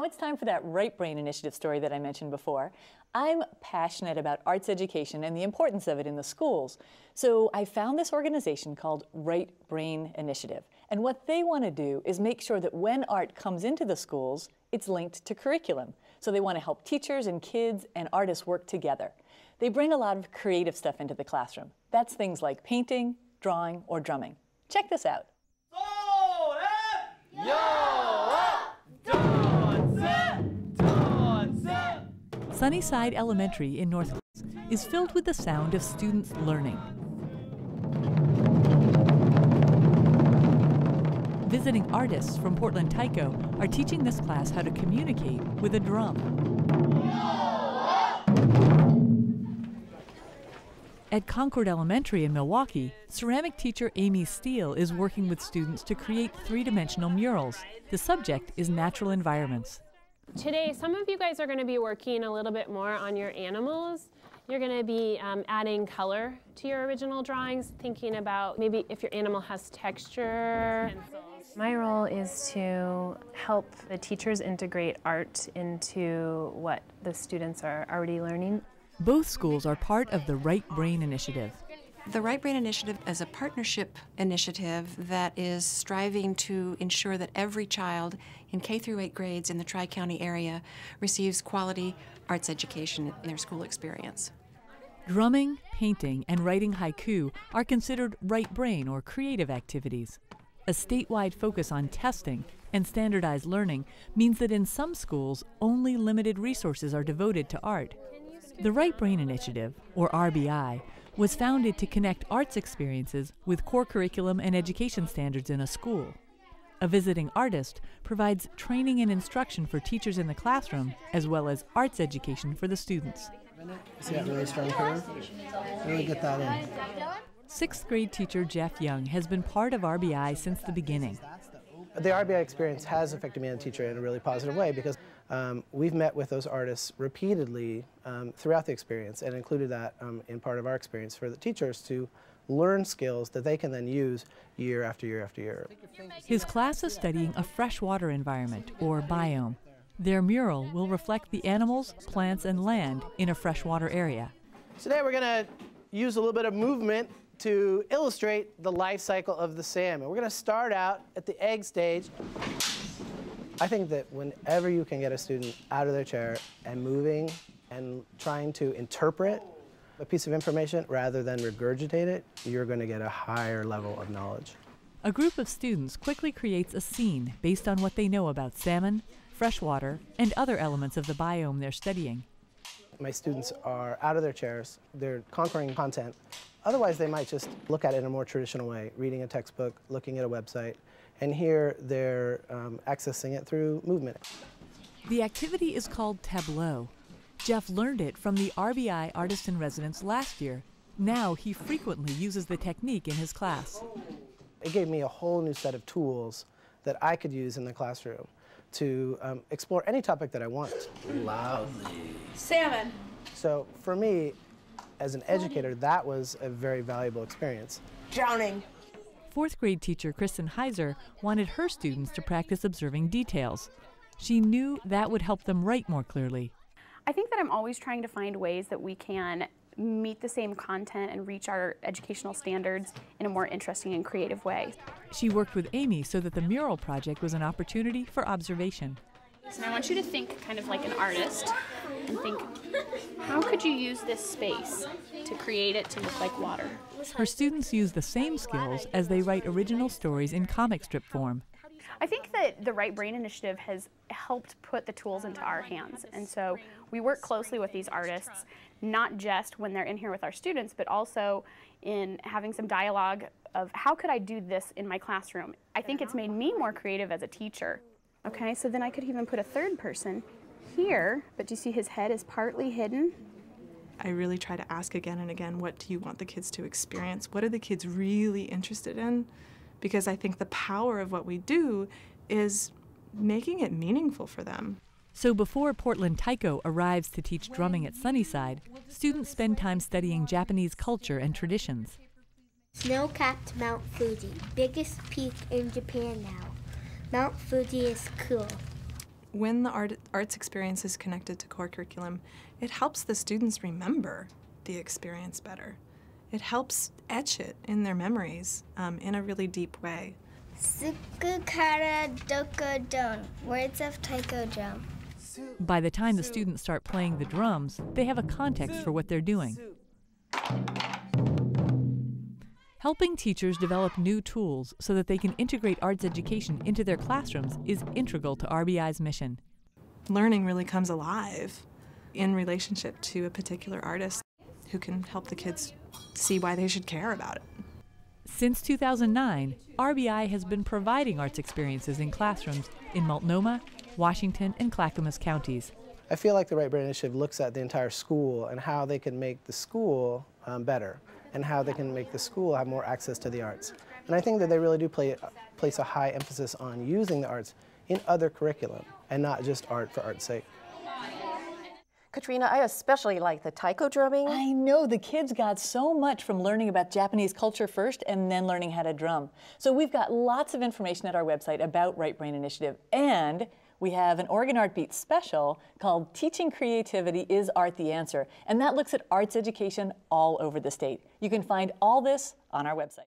Now it's time for that Right Brain Initiative story that I mentioned before. I'm passionate about arts education and the importance of it in the schools. So I found this organization called Right Brain Initiative. And what they want to do is make sure that when art comes into the schools, it's linked to curriculum. So they want to help teachers and kids and artists work together. They bring a lot of creative stuff into the classroom. That's things like painting, drawing, or drumming. Check this out. Sunnyside Elementary in North Clackamas is filled with the sound of students learning. Visiting artists from Portland Tycho are teaching this class how to communicate with a drum. At Concord Elementary in Milwaukee, ceramic teacher Amy Steele is working with students to create three-dimensional murals. The subject is natural environments. Today, some of you guys are going to be working a little bit more on your animals. You're going to be adding color to your original drawings, thinking about maybe if your animal has texture. My role is to help the teachers integrate art into what the students are already learning. Both schools are part of the Right Brain Initiative. The Right Brain Initiative is a partnership initiative that is striving to ensure that every child in K through 8 grades in the Tri-County area receives quality arts education in their school experience. Drumming, painting, and writing haiku are considered right brain or creative activities. A statewide focus on testing and standardized learning means that in some schools, only limited resources are devoted to art. The Right Brain Initiative, or RBI, was founded to connect arts experiences with core curriculum and education standards in a school. A visiting artist provides training and instruction for teachers in the classroom, as well as arts education for the students. See that really strong curve? Really get that in. Sixth grade teacher Jeff Young has been part of RBI since the beginning. The RBI experience has affected me as a teacher in a really positive way because we've met with those artists repeatedly throughout the experience and included that in part of our experience for the teachers to learn skills that they can then use year after year after year. His class is studying a freshwater environment, or biome. Their mural will reflect the animals, plants, and land in a freshwater area. Today we're going to use a little bit of movement to illustrate the life cycle of the salmon. We're going to start out at the egg stage. I think that whenever you can get a student out of their chair and moving and trying to interpret a piece of information rather than regurgitate it, you're going to get a higher level of knowledge. A group of students quickly creates a scene based on what they know about salmon, freshwater, and other elements of the biome they're studying. My students are out of their chairs, they're conquering content. Otherwise, they might just look at it in a more traditional way, reading a textbook, looking at a website, and here they're accessing it through movement. The activity is called Tableau. Jeff learned it from the RBI Artist in Residence last year. Now he frequently uses the technique in his class. It gave me a whole new set of tools that I could use in the classroom to explore any topic that I want. Loudly. Salmon. So for me, as an educator, that was a very valuable experience. Drowning. Fourth grade teacher Kristen Heiser wanted her students to practice observing details. She knew that would help them write more clearly. I think that I'm always trying to find ways that we can meet the same content and reach our educational standards in a more interesting and creative way. She worked with Amy so that the mural project was an opportunity for observation. And I want you to think kind of like an artist and think, how could you use this space to create it to look like water? Her students use the same skills as they write original stories in comic strip form. I think that the Right Brain Initiative has helped put the tools into our hands, and so we work closely with these artists, not just when they're in here with our students, but also in having some dialogue of how could I do this in my classroom. I think it's made me more creative as a teacher. Okay, so then I could even put a third person here, but do you see his head is partly hidden? I really try to ask again and again, what do you want the kids to experience? What are the kids really interested in? Because I think the power of what we do is making it meaningful for them. So before Portland Tycho arrives to teach drumming at Sunnyside, students spend time studying Japanese culture and traditions. Snow-capped Mount Fuji, biggest peak in Japan now. Mount Fuji is cool. when the arts experience is connected to core curriculum, it helps the students remember the experience better. It helps etch it in their memories in a really deep way. Sukukara doko don, words of taiko drum. By the time the students start playing the drums, they have a context for what they're doing. Helping teachers develop new tools so that they can integrate arts education into their classrooms is integral to RBI's mission. Learning really comes alive in relationship to a particular artist who can help the kids see why they should care about it. Since 2009, RBI has been providing arts experiences in classrooms in Multnomah, Washington, and Clackamas counties. I feel like the Right Brain Initiative looks at the entire school and how they can make the school better, and how they can make the school have more access to the arts. And I think that they really do place a high emphasis on using the arts in other curriculum and not just art for art's sake. Katrina, I especially like the taiko drumming. I know, the kids got so much from learning about Japanese culture first and then learning how to drum. So we've got lots of information at our website about Right Brain Initiative, and we have an Oregon Art Beat special called Teaching Creativity is Art the Answer, and that looks at arts education all over the state. You can find all this on our website.